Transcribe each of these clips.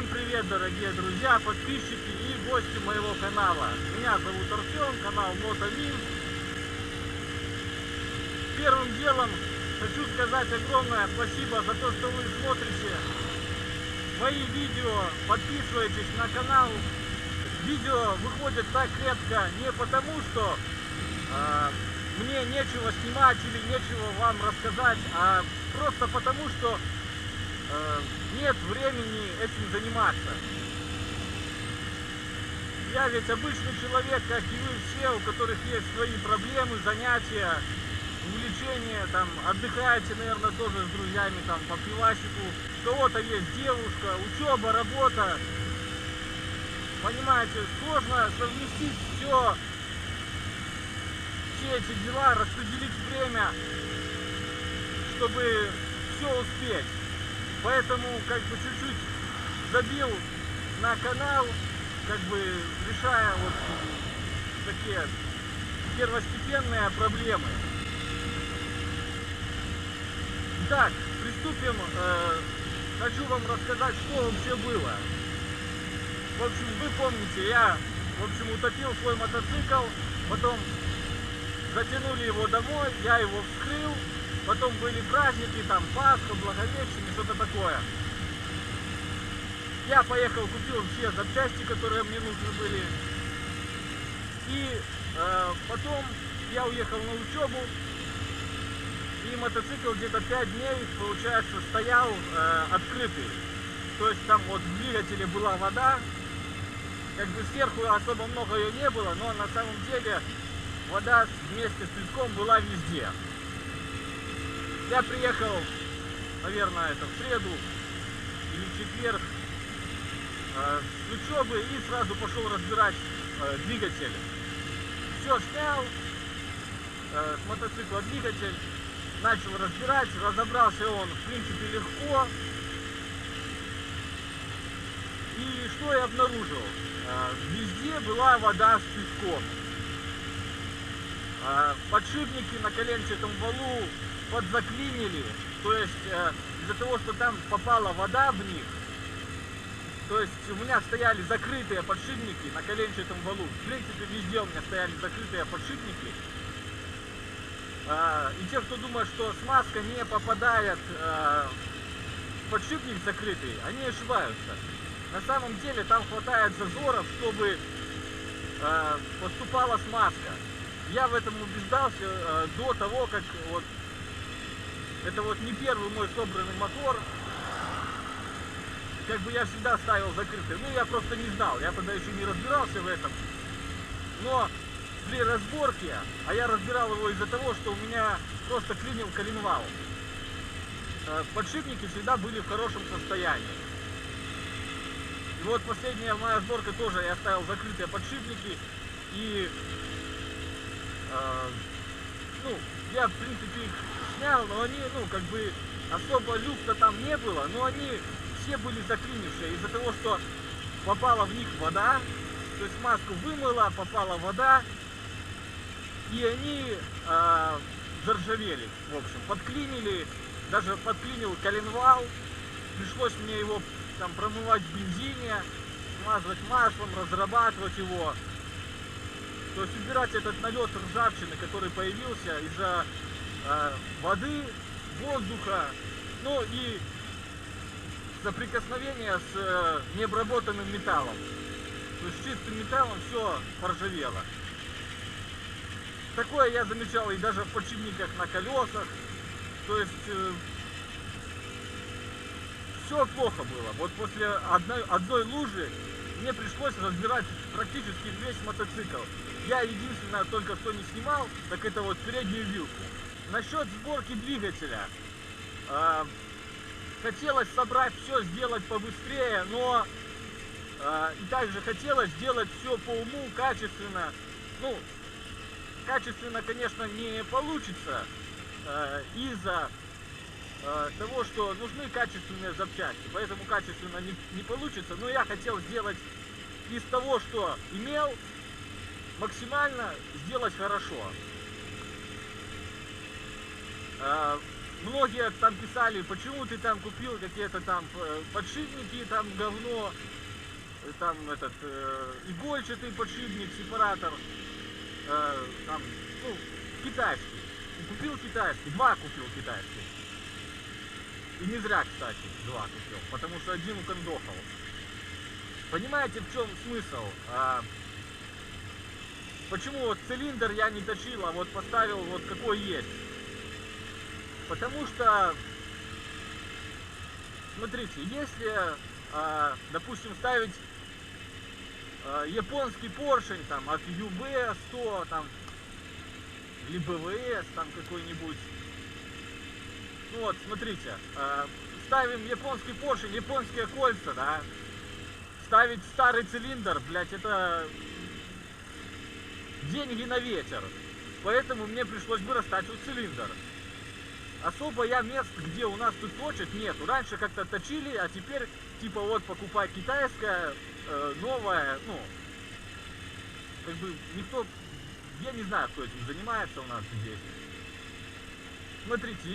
Всем привет, дорогие друзья, подписчики и гости моего канала. Меня зовут Артем, канал MotoMin. Первым делом хочу сказать огромное спасибо за то, что вы смотрите мои видео, подписываетесь на канал. Видео выходят так редко не потому, что мне нечего снимать или нечего вам рассказать, а просто потому, что нет времени этим заниматься. Я ведь обычный человек, как и вы все, у которых есть свои проблемы, занятия, увлечения, там, отдыхаете, наверное, тоже с друзьями, там, по пивасику. У кого-то есть девушка, учеба, работа. Понимаете, сложно совместить все эти дела, распределить время, чтобы все успеть. Поэтому как бы чуть-чуть забил на канал, как бы решая вот такие первостепенные проблемы. Итак, приступим. Хочу вам рассказать, что вообще было. В общем, вы помните, я, утопил свой мотоцикл, потом затянули его домой, я его вскрыл. Потом были праздники, там Пасха, Благовещение, что-то такое. Я поехал, купил все запчасти, которые мне нужны были. И потом я уехал на учебу. И мотоцикл где-то 5 дней, получается, стоял открытый. То есть там вот в двигателе была вода. Как бы сверху особо много ее не было, но на самом деле вода вместе с песком была везде. Я приехал, наверное, это в среду или в четверг с учебы и сразу пошел разбирать двигатель. Все снял с мотоцикла двигатель, начал разбирать, разобрался он в принципе легко. И что я обнаружил? Везде была вода с песком. Подшипники на коленчатом валу подзаклинили, то есть из-за того, что там попала вода в них, то есть у меня стояли закрытые подшипники на коленчатом валу, в принципе везде у меня стояли закрытые подшипники, и те, кто думает, что смазка не попадает в подшипник закрытый, они ошибаются. На самом деле там хватает зазоров, чтобы поступала смазка. Я в этом убеждался до того, как вот это вот не первый мой собранный мотор. Как бы я всегда ставил закрытый. Ну, я просто не знал. Я тогда еще не разбирался в этом. Но при разборке, а я разбирал его из-за того, что у меня просто клинил коленвал, подшипники всегда были в хорошем состоянии. И вот последняя моя сборка тоже я ставил закрытые подшипники. И ну, я в принципе их снял, но они, ну, как бы особо люфта там не было, но они все были заклинившие из-за того, что попала в них вода, то есть маску вымыла, попала вода, и они заржавели, в общем, подклинили, даже подклинил коленвал, пришлось мне его там промывать в бензине, смазывать маслом, разрабатывать его. То есть убирать этот налет ржавчины, который появился из-за воды, воздуха, ну и соприкосновения с необработанным металлом. То есть с чистым металлом все поржавело. Такое я замечал и даже в подшипниках на колесах. То есть все плохо было. Вот после одной лужи мне пришлось разбирать практически весь мотоцикл. Я единственное только что не снимал, так это вот переднюю вилку. Насчет сборки двигателя. Хотелось собрать все, сделать побыстрее, но и также хотелось сделать все по уму, качественно. Ну, качественно, конечно, не получится из-за того, что нужны качественные запчасти. Поэтому качественно не получится. Но я хотел сделать из того, что имел, максимально сделать хорошо. многие там писали, почему ты там купил какие-то там подшипники, там говно, там этот игольчатый подшипник, сепаратор, там, ну, китайский. Купил китайский, 2 купил китайских. И не зря, кстати, 2 купил, потому что один укондохал. Понимаете, в чем смысл? Почему вот цилиндр я не точил, а вот поставил вот какой есть? Потому что, смотрите, если, допустим, ставить японский поршень там от UB100 там, или БВС там какой-нибудь, ну вот, смотрите, ставим японский поршень, японские кольца, да, ставить старый цилиндр, блять, это деньги на ветер. Поэтому мне пришлось бы растачивать цилиндр. Особо я мест, где у нас тут точат, нету. Раньше как-то точили, а теперь типа вот покупать китайское, новое, ну, как бы никто, я не знаю, кто этим занимается у нас здесь. Смотрите,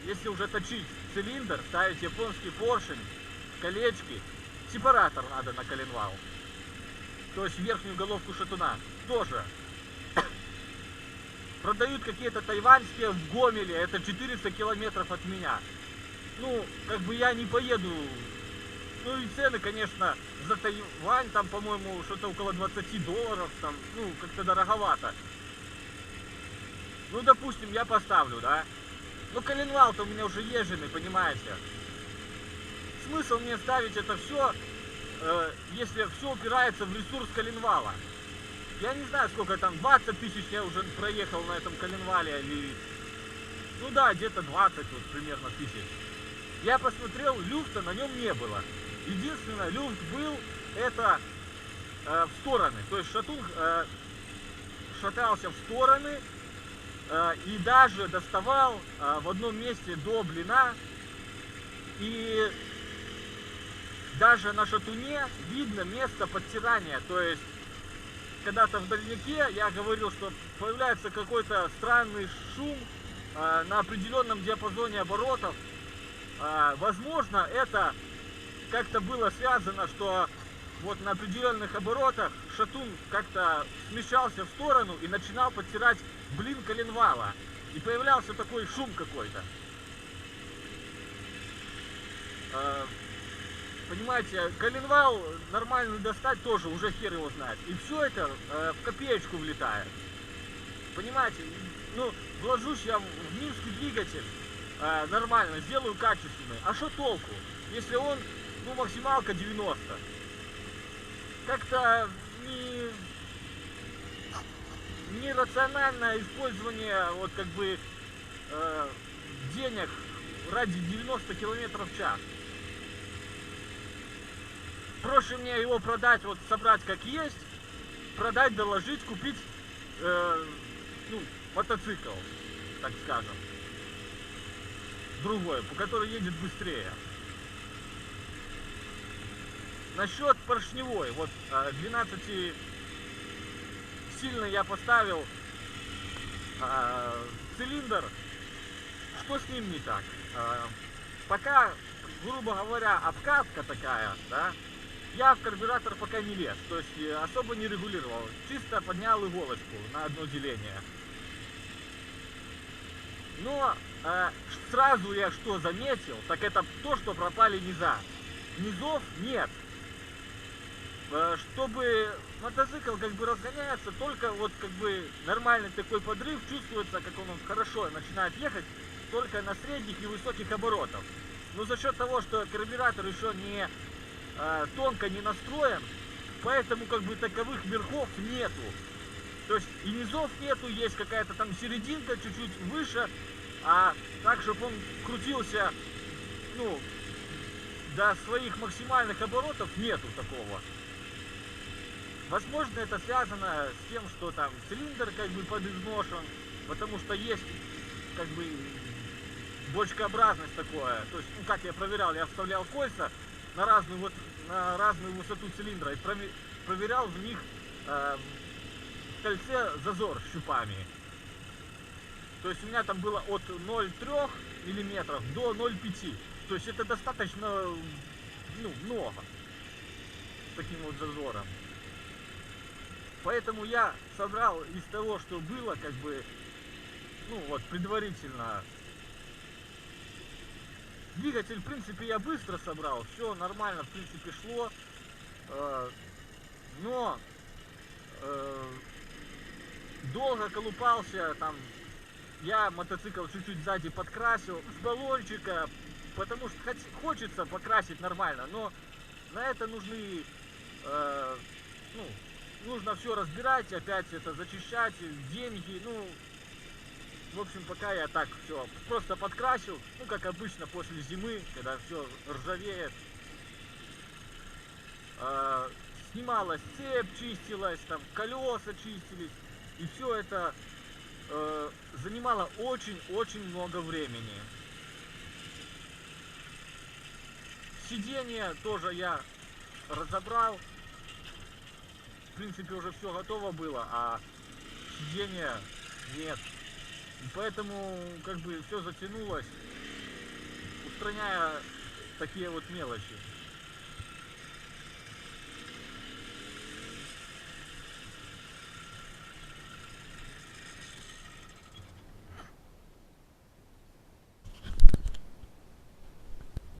если уже точить цилиндр, ставить японский поршень, колечки, сепаратор надо на коленвал. То есть верхнюю головку шатуна тоже. Продают какие-то тайваньские в Гомеле, это 400 километров от меня. Ну, как бы я не поеду. Ну и цены, конечно, за Тайвань, там, по-моему, что-то около $20, там, ну, как-то дороговато. Ну, допустим, я поставлю, да. Но коленвал-то у меня уже езженный, понимаете. Смысл мне ставить это все, если все упирается в ресурс коленвала. Я не знаю, сколько там, 20 тысяч я уже проехал на этом коленвале, или... Ну да, где-то 20 вот, примерно тысяч. Я посмотрел, люфта на нем не было. Единственное, люфт был, это в стороны. То есть шатун шатался в стороны и даже доставал в одном месте до блина. И даже на шатуне видно место подтирания. То есть когда-то в дальнике я говорил, что появляется какой-то странный шум на определенном диапазоне оборотов. Возможно, это как-то было связано, что вот на определенных оборотах шатун как-то смещался в сторону и начинал подтирать блин коленвала. И появлялся такой шум какой-то. Понимаете, коленвал нормальный достать тоже уже хер его знает. И все это в копеечку влетает. Понимаете, ну, вложусь я в минский двигатель нормально, сделаю качественный. А что толку, если он, ну, максималка 90? Как-то нерациональное использование вот как бы денег ради 90 километров в час. Проще мне его продать, вот собрать как есть, продать, доложить, купить ну, мотоцикл, так скажем, другой, по который едет быстрее. Насчет поршневой, вот 12 сильно я поставил цилиндр. Что с ним не так? Пока, грубо говоря, обкатка такая, да, я в карбюратор пока не лез, то есть особо не регулировал, чисто поднял иголочку на одно деление. Но сразу я что заметил, так это то, что пропали низа. Низов нет. Чтобы мотоцикл как бы разгоняется, только вот как бы нормальный такой подрыв чувствуется, как он хорошо начинает ехать, только на средних и высоких оборотах. Но за счет того, что карбюратор еще не тонко не настроен, поэтому как бы таковых верхов нету. То есть и низов нету, есть какая-то там серединка чуть-чуть выше, а так, чтобы он крутился, ну, до своих максимальных оборотов, нету такого. Возможно, это связано с тем, что там цилиндр как бы подизношен, потому что есть как бы бочкообразность такое. То есть, ну, как я проверял, я вставлял кольца на разную высоту цилиндра и проверял в них в кольце зазор щупами. То есть у меня там было от 0,3 миллиметров до 0,5. То есть это достаточно, ну, много. С таким вот зазором. Поэтому я собрал из того, что было, как бы, ну вот, предварительно. Двигатель, в принципе, я быстро собрал, все нормально, в принципе, шло. Но долго колупался, там, я мотоцикл чуть-чуть сзади подкрасил с баллончика, потому что хочется покрасить нормально, но на это нужны, ну, нужно все разбирать, опять это зачищать, деньги, ну, в общем, пока я так все просто подкрасил, ну, как обычно после зимы, когда все ржавеет. Снималась цепь, чистилась, там колеса чистились, и все это занимало очень-очень много времени. Сиденье тоже я разобрал, в принципе уже все готово было, а сиденья нет. И поэтому как бы все затянулось, устраняя такие вот мелочи.